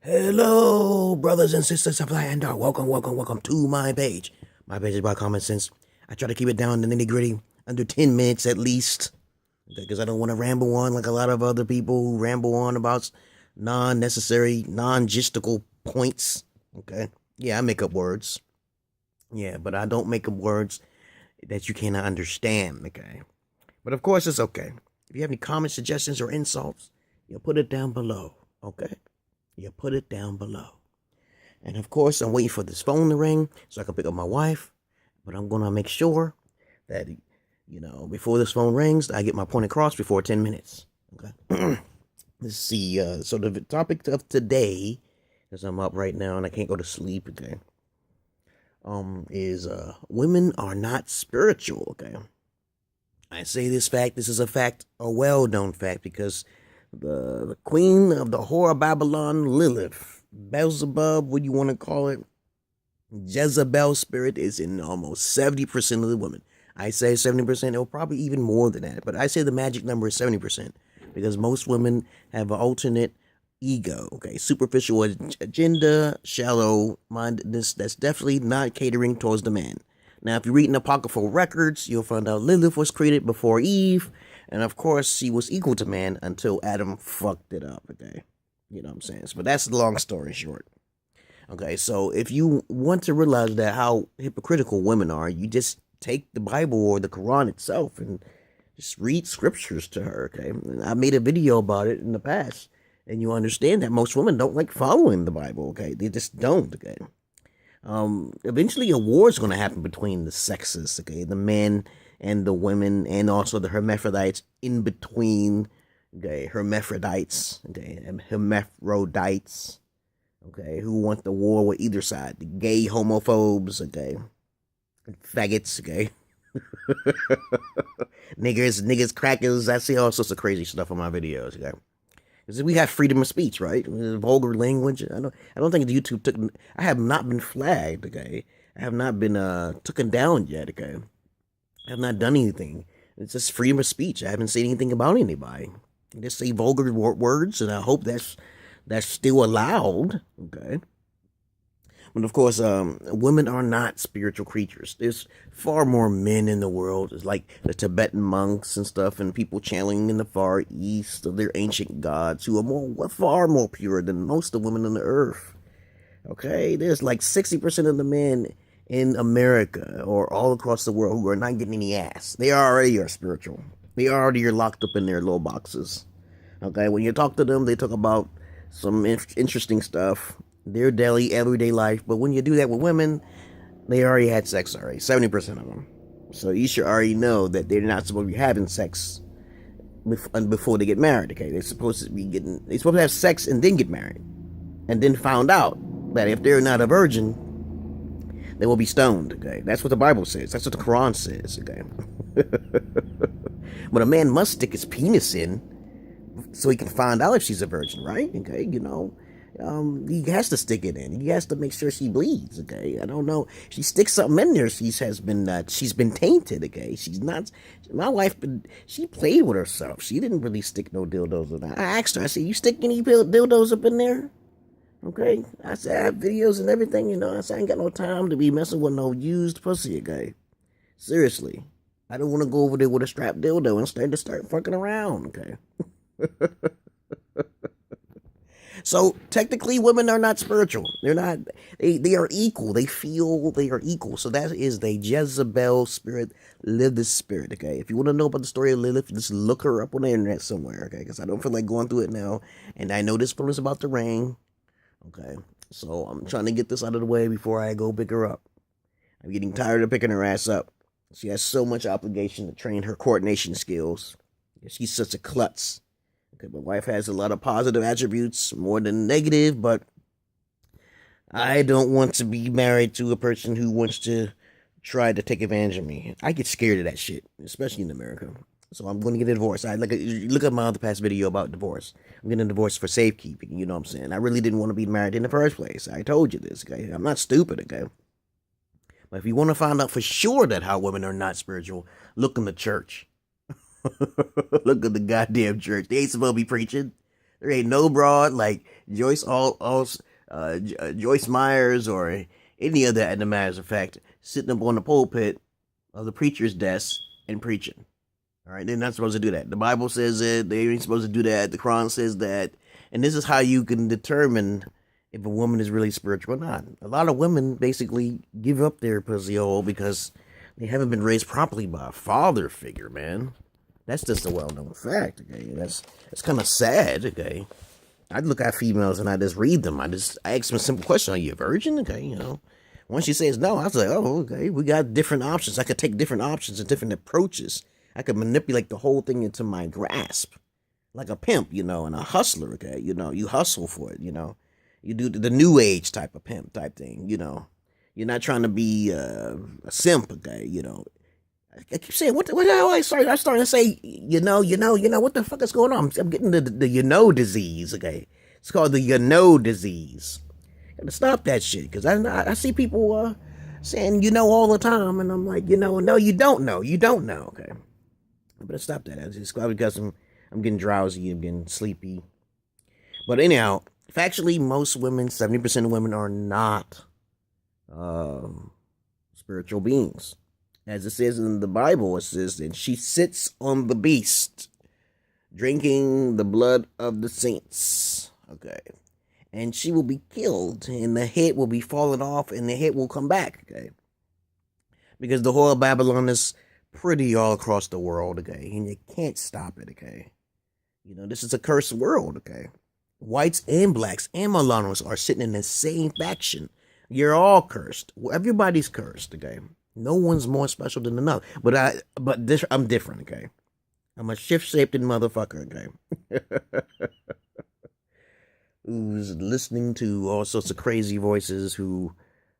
Hello, brothers and sisters of land. Welcome to my page. My page is about common sense. I try to keep it down to nitty gritty, under 10 minutes at least, because I don't want to ramble on like a lot of other people who ramble on about non-necessary, non-gistical points. Okay, yeah, I make up words. Yeah, but I don't make up words that you cannot understand. Okay, but of course it's okay. If you have any comments, suggestions, or insults, you put it down below. Okay. You put it down below. And of course, I'm waiting for this phone to ring so I can pick up my wife. But I'm going to make sure that, before this phone rings, I get my point across before 10 minutes. Okay. Let's see. So the topic of today, because I'm up right now and I can't go to sleep, okay, is women are not spiritual, okay. I say this fact, this is a fact, a well-known fact, because the queen of the whore of Babylon, Lilith, Beelzebub, what you want to call it, Jezebel spirit is in almost 70% of the women. I say 70%, or probably even more than that, but I say the magic number is 70%, because most women have an alternate ego, okay, superficial agenda, shallow mindedness that's definitely not catering towards the man. Now, if you read in apocryphal records, you'll find out Lilith was created before Eve, and of course, she was equal to man until Adam fucked it up, okay? You know what I'm saying? But that's the long story short. Okay, so if you want to realize that how hypocritical women are, you just take the Bible or the Quran itself and just read scriptures to her, okay? And I made a video about it in the past, and you understand that most women don't like following the Bible, okay? They just don't, okay? Eventually a war is going to happen between the sexes, okay? The men and the women, and also the hermaphrodites in between, okay? Hermaphrodites, okay? And hermaphrodites, okay? Who want the war with either side. The gay homophobes, okay? Faggots, okay? Niggas, crackers. I see all sorts of crazy stuff on my videos, okay? Because we have freedom of speech, right? Vulgar language. I don't think YouTube took. I have not been flagged. Okay, I have not been taken down yet. Okay, I have not done anything. It's just freedom of speech. I haven't said anything about anybody. I just say vulgar words, and I hope that's still allowed. Okay. But of course, women are not spiritual creatures. There's far more men in the world. It's like the Tibetan monks and stuff, and people channeling in the Far East of their ancient gods who are far more pure than most of the women on the earth. Okay, there's like 60% of the men in America or all across the world who are not getting any ass. They already are spiritual. They already are locked up in their little boxes. Okay, when you talk to them, they talk about some interesting stuff, their daily, everyday life. But when you do that with women, they already had sex already, 70% of them. So you should already know that they're not supposed to be having sex before they get married, okay? They're supposed to have sex and then get married. And then found out that if they're not a virgin, they will be stoned, okay? That's what the Bible says. That's what the Quran says, okay? But a man must stick his penis in so he can find out if she's a virgin, right? Okay, he has to stick it in. He has to make sure she bleeds, okay? I don't know. She sticks something in there. She's been tainted, okay? She's not. My wife, she played with herself. She didn't really stick no dildos in there. I asked her. I said, "You stick any dildos up in there?" Okay. I said, "I have videos and everything. I said, I ain't got no time to be messing with no used pussy, okay? Seriously, I don't want to go over there with a strapped dildo and start fucking around, okay?" So technically, women are not spiritual. They're not. They are equal. They feel they are equal. So that is the Jezebel spirit, Lilith spirit. Okay. If you want to know about the story of Lilith, just look her up on the internet somewhere. Okay. Because I don't feel like going through it now, and I know this phone is about to ring. Okay. So I'm trying to get this out of the way before I go pick her up. I'm getting tired of picking her ass up. She has so much obligation to train her coordination skills. She's such a klutz. Okay, my wife has a lot of positive attributes, more than negative, but I don't want to be married to a person who wants to try to take advantage of me. I get scared of that shit, especially in America. So I'm going to get a divorce. Look at my other past video about divorce. I'm getting a divorce for safekeeping, you know what I'm saying? I really didn't want to be married in the first place. I told you this, okay? I'm not stupid, okay? But if you want to find out for sure that how women are not spiritual, look in the church. Look at the goddamn church. They ain't supposed to be preaching. There ain't no broad like Joyce Myers or any of that, in the matter of fact, sitting up on the pulpit of the preacher's desk and preaching. All right, they're not supposed to do that. The Bible says it. They ain't supposed to do that. The Quran says that. And this is how you can determine if a woman is really spiritual or not. A lot of women basically give up their pussy hole because they haven't been raised properly by a father figure, man. That's just a well-known fact, okay? That's kind of sad, okay? I look at females and I just read them. I ask them a simple question: are you a virgin? Okay, you know. Once she says no, I was like, oh, okay, we got different options. I could take different options and different approaches. I could manipulate the whole thing into my grasp. Like a pimp, you know, and a hustler, okay? You know, you hustle for it, you know. You do the new age type of pimp type thing, you know. You're not trying to be a simp, okay, you know. I keep saying, what the hell? I'm starting to say, you know, what the fuck is going on? I'm getting the you know disease, okay? It's called the you know disease. Gotta stop that shit, because I see people saying you know all the time, and I'm like, you know, no, you don't know, okay? I better stop that. It's probably because I'm getting drowsy, I'm getting sleepy. But anyhow, factually, most women, 70% of women are not spiritual beings. As it says in the Bible, it says that she sits on the beast, drinking the blood of the saints. Okay. And she will be killed, and the head will be fallen off, and the head will come back. Okay. Because the whole of Babylon is pretty all across the world. Okay. And you can't stop it. Okay. You know, this is a cursed world. Okay. Whites and blacks and Mulanos are sitting in the same faction. You're all cursed. Everybody's cursed. Okay. No one's more special than another. I'm different, okay? I'm a shift-shaped motherfucker, okay? Who's listening to all sorts of crazy voices who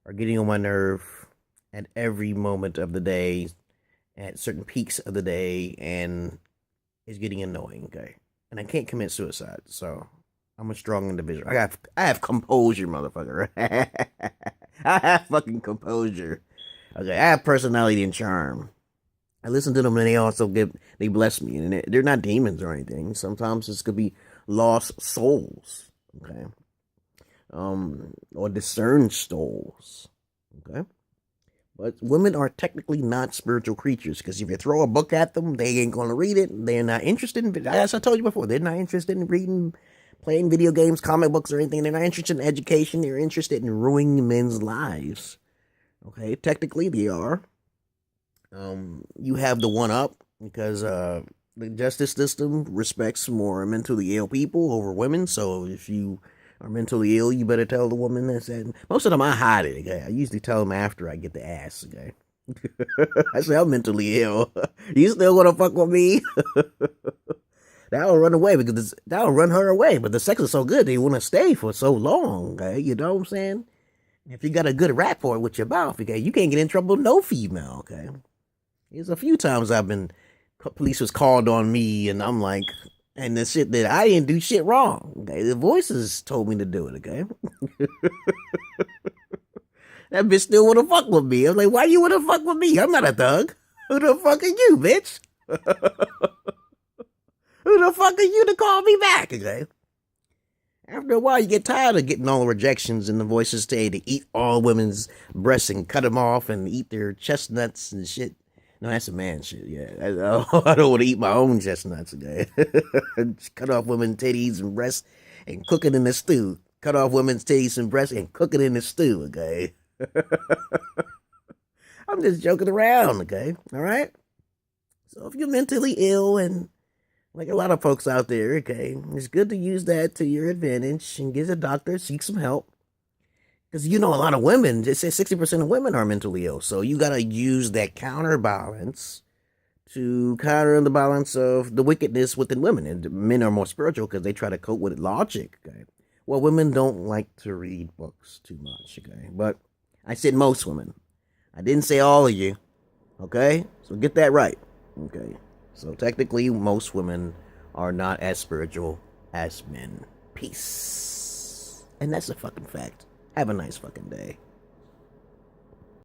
are getting on my nerve at every moment of the day, at certain peaks of the day, and is getting annoying, okay? And I can't commit suicide, so I'm a strong individual. I have composure, motherfucker. I have fucking composure. Okay, I have personality and charm. I listen to them and they bless me. And they're not demons or anything. Sometimes this could be lost souls. Okay. Or discerned souls. Okay. But women are technically not spiritual creatures, because if you throw a book at them, they ain't going to read it. They're not interested in, as I told you before, they're not interested in reading, playing video games, comic books, or anything. They're not interested in education. They're interested in ruining men's lives. Okay, technically they are. You have the one up, because the justice system respects more mentally ill people over women. So if you are mentally ill, you better tell the woman that. Most of them I hide it. Okay, I usually tell them after I get the ass. Okay, I say I'm mentally ill. You still want to fuck with me? That'll run away, because that'll run her away. But the sex is so good, they want to stay for so long. Okay, you know what I'm saying? If you got a good rapport with your mouth, okay, you can't get in trouble with no female, okay? There's a few times police was called on me, and I'm like, and the shit that I didn't do shit wrong, okay? The voices told me to do it, okay? That bitch still want to fuck with me. I'm like, why you want to fuck with me? I'm not a thug. Who the fuck are you, bitch? Who the fuck are you to call me back, okay? After a while, you get tired of getting all the rejections, and the voices say to eat all women's breasts and cut them off and eat their chestnuts and shit. No, that's a man shit, yeah. I don't want to eat my own chestnuts, okay? Cut off women's titties and breasts and cook it in the stew. Cut off women's titties and breasts and cook it in the stew, okay? I'm just joking around, okay? All right? So if you're mentally ill, and like a lot of folks out there, okay, it's good to use that to your advantage and get a doctor, seek some help. Because you know, a lot of women, they say 60% of women are mentally ill. So you got to use that counterbalance to counter the balance of the wickedness within women. And men are more spiritual because they try to cope with logic, okay? Well, women don't like to read books too much, okay? But I said most women. I didn't say all of you, okay? So get that right, okay? So technically, most women are not as spiritual as men. Peace. And that's a fucking fact. Have a nice fucking day.